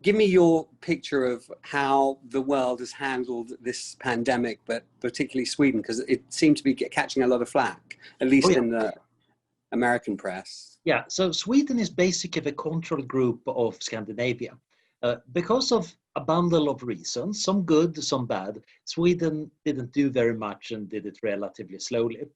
Give me your picture of how the world has handled this pandemic, but particularly Sweden, because it seemed to be catching a lot of flack, at least in the American press. Yeah, so Sweden is basically the control group of Scandinavia. Because of a bundle of reasons, some good, some bad, Sweden didn't do very much and did it relatively slowly.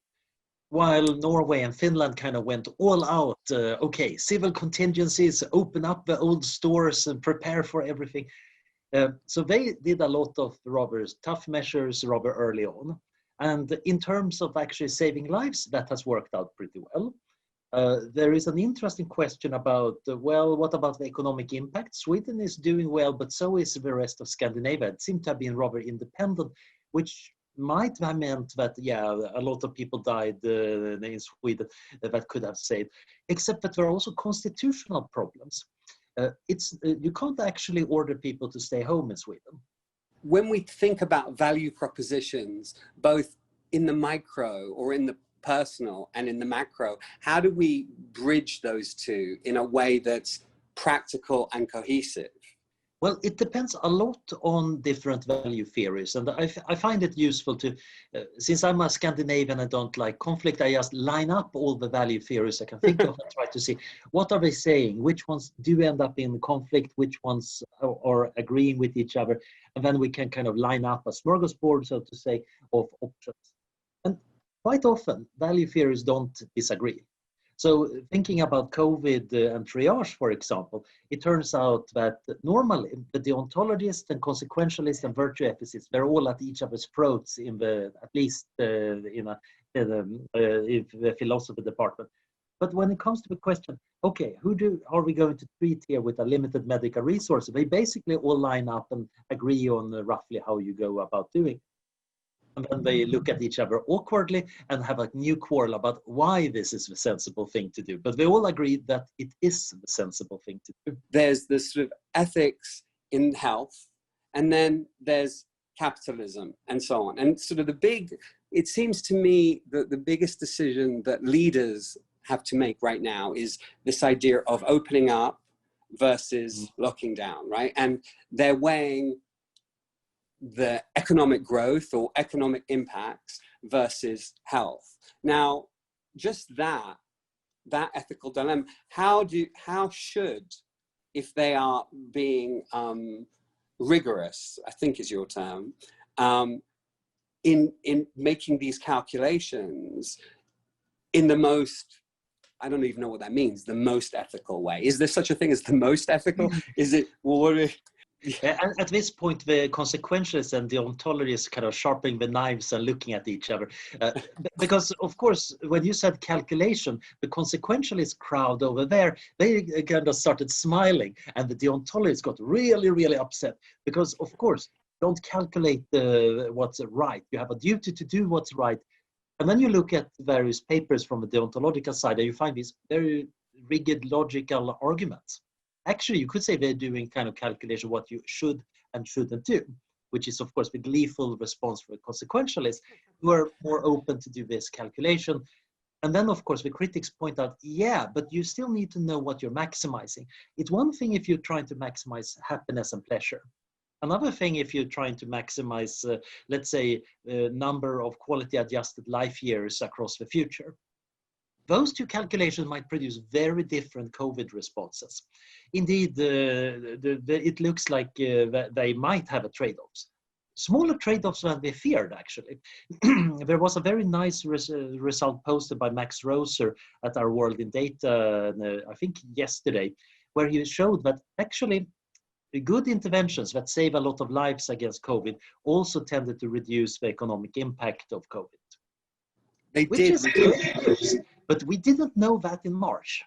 While Norway and Finland kind of went all out, okay, civil contingencies, open up the old stores and prepare for everything. So they did a lot of rather tough measures rather early on. And in terms of actually saving lives, that has worked out pretty well. There is an interesting question about, well, what about the economic impact? Sweden is doing well, but so is the rest of Scandinavia. It seemed to have been rather independent, which might have meant that, yeah, a lot of people died in Sweden that could have saved, except that there are also constitutional problems. You can't actually order people to stay home in Sweden. When we think about value propositions, both in the micro or in the personal and in the macro, how do we bridge those two in a way that's practical and cohesive? Well, it depends a lot on different value theories, and I find it useful to, since I'm a Scandinavian and don't like conflict, I just line up all the value theories I can think of and try to see what are they saying, which ones do end up in conflict, which ones are agreeing with each other, and then we can kind of line up a smorgasbord, so to say, of options. And quite often, value theories don't disagree. So thinking about COVID and triage, for example, it turns out that normally the deontologists and consequentialists and virtue ethicists, they're all at each other's throats in the, at least in the philosophy department. But when it comes to the question, okay, are we going to treat here with a limited medical resource? They basically all line up and agree on roughly how you go about doing it. And then they look at each other awkwardly and have a new quarrel about why this is the sensible thing to do. But they all agree that it is the sensible thing to do. There's this sort of ethics in health, and then there's capitalism and so on. And sort of it seems to me that the biggest decision that leaders have to make right now is this idea of opening up versus locking down, right? And they're weighing the economic growth or economic impacts versus health. Now, just that ethical dilemma, how should, if they are being rigorous, I think is your term, in making these calculations in the most, I don't even know what that means, the most ethical way. Is there such a thing as the most ethical? Is it, well, yeah. At this point, the consequentialists and the ontologists kind of sharpening the knives and looking at each other. Because, of course, when you said calculation, the consequentialist crowd over there, they kind of started smiling, and the deontologists got really, really upset. Because, of course, don't calculate what's right. You have a duty to do what's right. And then you look at various papers from the deontological side, and you find these very rigid logical arguments. Actually, you could say they're doing kind of calculation what you should and shouldn't do, which is, of course, the gleeful response for the consequentialists who are more open to do this calculation. And then, of course, the critics point out, yeah, but you still need to know what you're maximizing. It's one thing if you're trying to maximize happiness and pleasure. Another thing if you're trying to maximize, let's say, the number of quality-adjusted life years across the future. Those two calculations might produce very different COVID responses. Indeed, it looks like they might have a trade-offs. Smaller trade-offs than we feared, actually. There was a very nice result posted by Max Roser at our World in Data, I think yesterday, where he showed that actually good interventions that save a lot of lives against COVID also tended to reduce the economic impact of COVID. They did. But we didn't know that in March.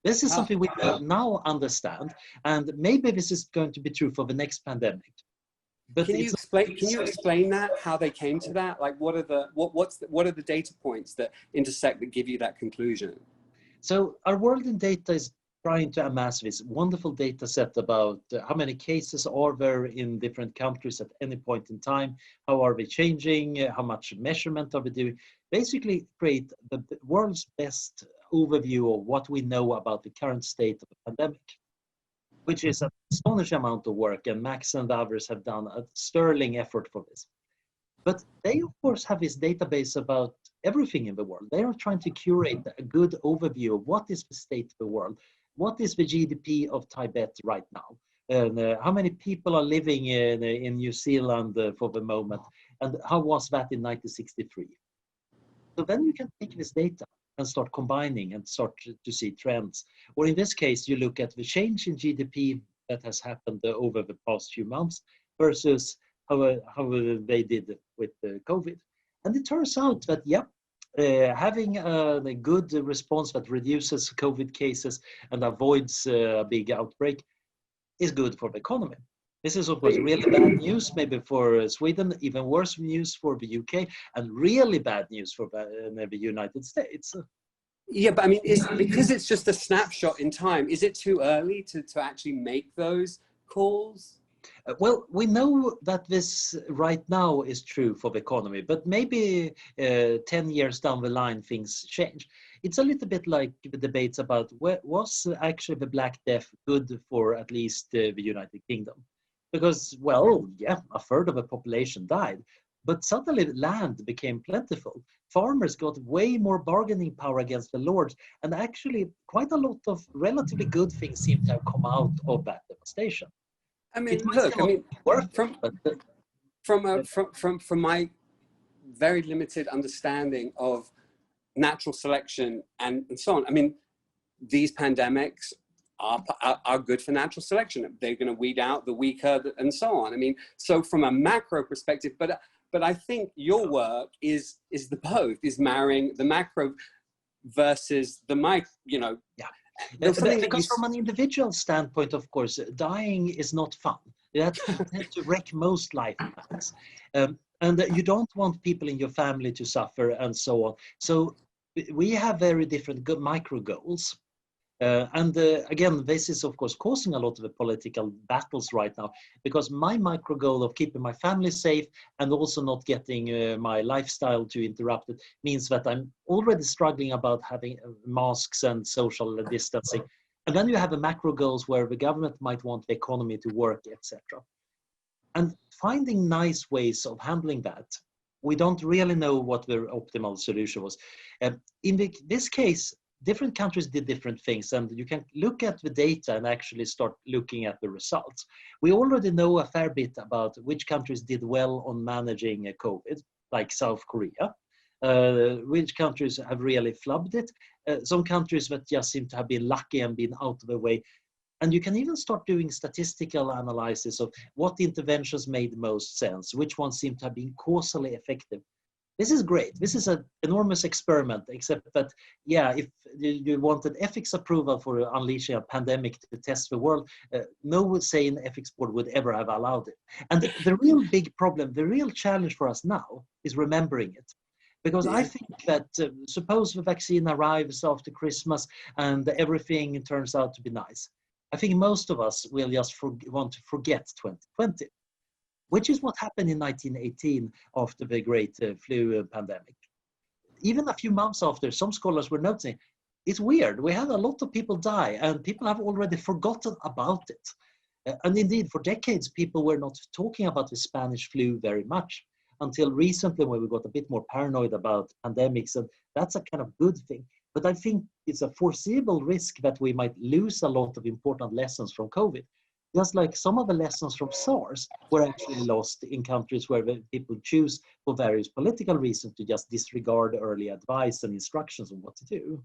This is something we now understand, and maybe this is going to be true for the next pandemic. But can you explain that, how they came to that? Like, what are the data points that intersect that give you that conclusion? So our World in Data is trying to amass this wonderful data set about how many cases are there in different countries at any point in time, how are they changing, how much measurement are we doing, basically create the world's best overview of what we know about the current state of the pandemic. which is an astonishing amount of work, and Max and others have done a sterling effort for this. But they, of course, have this database about everything in the world. They are trying to curate a good overview of what is the state of the world, what is the GDP of Tibet right now, and how many people are living in New Zealand for the moment, and how was that in 1963. So then you can take this data and start combining and start to see trends. Or in this case, you look at the change in GDP that has happened over the past few months versus how they did with COVID. And it turns out that, having a good response that reduces COVID cases and avoids a big outbreak is good for the economy. This is, of course, really bad news maybe for Sweden, even worse news for the UK, and really bad news for the United States. Yeah, but I mean, because it's just a snapshot in time, is it too early to actually make those calls? Well, we know that this right now is true for the economy, but maybe 10 years down the line, things change. It's a little bit like the debates about was actually the Black Death good for at least the United Kingdom? Because, well, yeah, a third of the population died, but suddenly land became plentiful. Farmers got way more bargaining power against the lords, and actually quite a lot of relatively good things seem to have come out of that devastation. I mean, look, I mean, from my very limited understanding of natural selection and so on, I mean, these pandemics are good for natural selection. They're going to weed out the weaker and so on. I mean, so from a macro perspective, but I think your work is the both, is marrying the macro versus the micro, you know. Yeah. Because from an individual standpoint, of course, dying is not fun. That tends to wreck most life plans. And you don't want people in your family to suffer and so on. So we have very different micro goals. Again, this is, of course, causing a lot of the political battles right now, because my micro goal of keeping my family safe and also not getting my lifestyle to interrupted means that I'm already struggling about having masks and social distancing. And then you have the macro goals where the government might want the economy to work, etc. And finding nice ways of handling that, we don't really know what the optimal solution was. In this case, different countries did different things, and you can look at the data and actually start looking at the results. We already know a fair bit about which countries did well on managing COVID, like South Korea. Which countries have really flubbed it. Some countries that just seem to have been lucky and been out of the way. And you can even start doing statistical analysis of what interventions made most sense, which ones seem to have been causally effective. This is great. This is an enormous experiment, except that, yeah, if you wanted ethics approval for unleashing a pandemic to test the world, no sane ethics board would ever have allowed it. And the real big problem, the real challenge for us now is remembering it. Because I think that suppose the vaccine arrives after Christmas and everything turns out to be nice. I think most of us will just want to forget 2020. Which is what happened in 1918 after the great flu pandemic. Even a few months after, some scholars were noticing, it's weird, we had a lot of people die and people have already forgotten about it. And indeed, for decades, people were not talking about the Spanish flu very much until recently when we got a bit more paranoid about pandemics, and that's a kind of good thing. But I think it's a foreseeable risk that we might lose a lot of important lessons from COVID. Just like some of the lessons from SARS were actually lost in countries where people choose for various political reasons to just disregard early advice and instructions on what to do.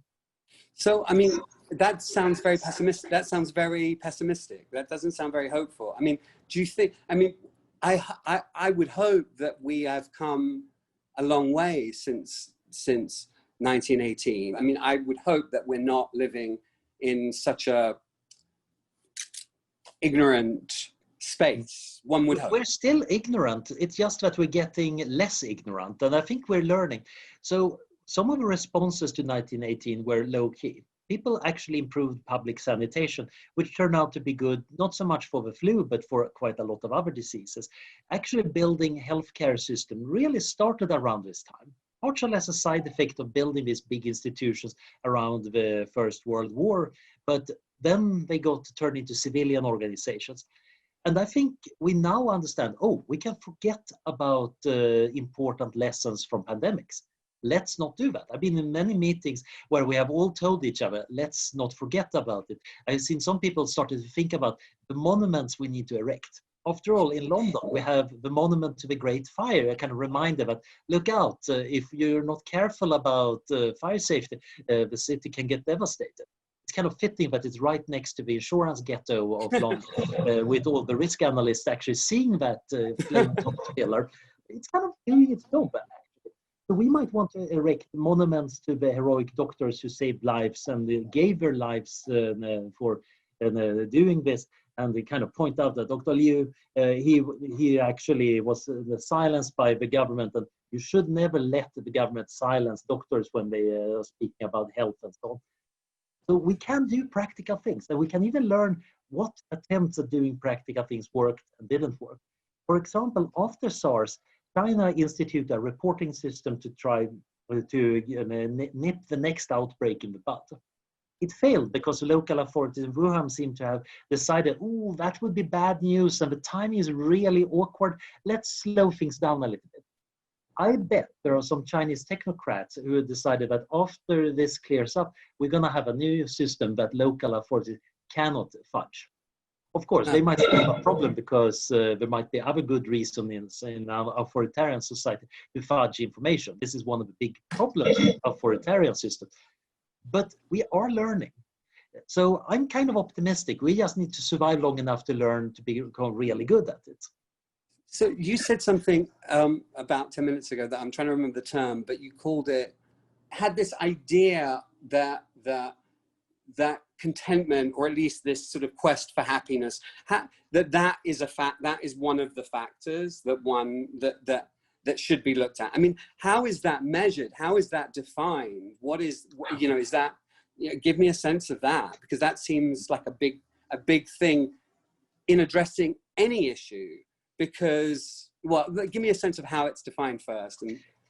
So, I mean, that sounds very pessimistic. That sounds very pessimistic. That doesn't sound very hopeful. I mean, do you think, I mean, I would hope that we have come a long way since 1918. I mean, I would hope that we're not living in such a ignorant space, one would hope. We're still ignorant. It's just that we're getting less ignorant, and I think we're learning. So some of the responses to 1918 were low-key. People actually improved public sanitation, which turned out to be good, not so much for the flu, but for quite a lot of other diseases. Actually building healthcare system really started around this time, partially as a side effect of building these big institutions around the First World War. But Then they got turned into civilian organizations. And I think we now understand, oh, we can forget about important lessons from pandemics. Let's not do that. I've been in many meetings where we have all told each other, let's not forget about it. I've seen some people started to think about the monuments we need to erect. After all, in London, we have the monument to the Great Fire, a kind of reminder that, look out, if you're not careful about fire safety, the city can get devastated. It's kind of fitting that it's right next to the insurance ghetto of London, with all the risk analysts actually seeing that flame-topped pillar. It's kind of doing its job, actually. So we might want to erect monuments to the heroic doctors who saved lives and gave their lives for doing this. And they kind of point out that Dr. Liu, he actually was silenced by the government, and you should never let the government silence doctors when they are speaking about health and so on. So we can do practical things, and we can even learn what attempts at doing practical things worked and didn't work. For example, after SARS, China instituted a reporting system to try to nip the next outbreak in the bud. It failed because local authorities in Wuhan seem to have decided, oh, that would be bad news and the timing is really awkward. Let's slow things down a little bit. I bet there are some Chinese technocrats who have decided that after this clears up, we're going to have a new system that local authorities cannot fudge. Of course, they might have a problem because there might be other good reasons in our authoritarian society to fudge information. This is one of the big problems of authoritarian systems. But we are learning. So I'm kind of optimistic. We just need to survive long enough to learn to become really good at it. So you said something about 10 minutes ago that I'm trying to remember the term, but you called it, had this idea that contentment, or at least this sort of quest for happiness, that is a fact, that is one of the factors that should be looked at. I mean, how is that measured? How is that defined? What is, is that, give me a sense of that, because that seems like a big thing in addressing any issue, because, well, give me a sense of how it's defined first.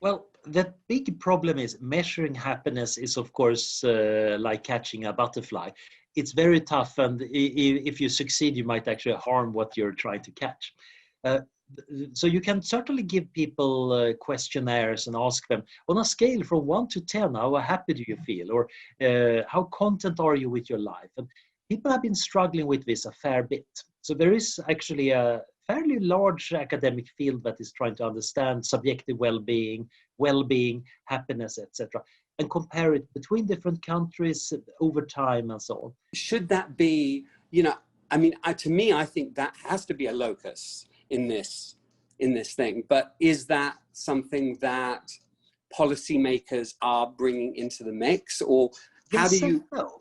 Well, the big problem is measuring happiness is, of course, like catching a butterfly. It's very tough, and if you succeed, you might actually harm what you're trying to catch. So you can certainly give people questionnaires and ask them, on a scale from 1 to 10, how happy do you feel? Or how content are you with your life? And people have been struggling with this a fair bit. So there is actually a fairly large academic field that is trying to understand subjective well-being, happiness, etc., and compare it between different countries over time and so on. Should that be, I mean, to me, I think that has to be a locus in this thing, but is that something that policymakers are bringing into the mix, or how do you? No.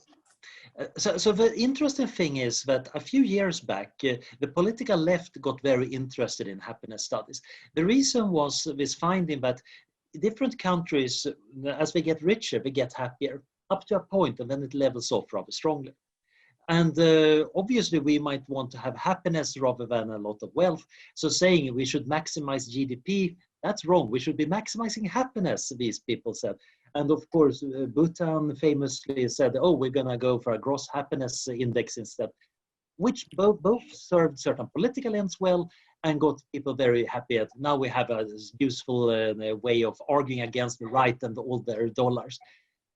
So the interesting thing is that a few years back, the political left got very interested in happiness studies. The reason was this finding that different countries, as they get richer, they get happier up to a point, and then it levels off rather strongly. And obviously, we might want to have happiness rather than a lot of wealth. So saying we should maximize GDP, that's wrong. We should be maximizing happiness, these people said. And of course, Bhutan famously said, oh, we're going to go for a gross happiness index instead, which both served certain political ends well and got people very happy at. Now we have a useful way of arguing against the right and all their dollars.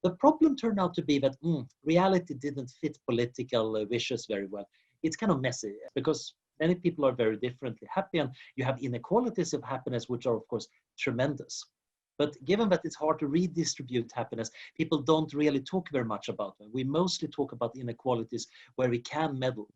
The problem turned out to be that reality didn't fit political wishes very well. It's kind of messy because many people are very differently happy, and you have inequalities of happiness, which are, of course, tremendous. But given that it's hard to redistribute happiness, people don't really talk very much about them. We mostly talk about inequalities where we can meddle.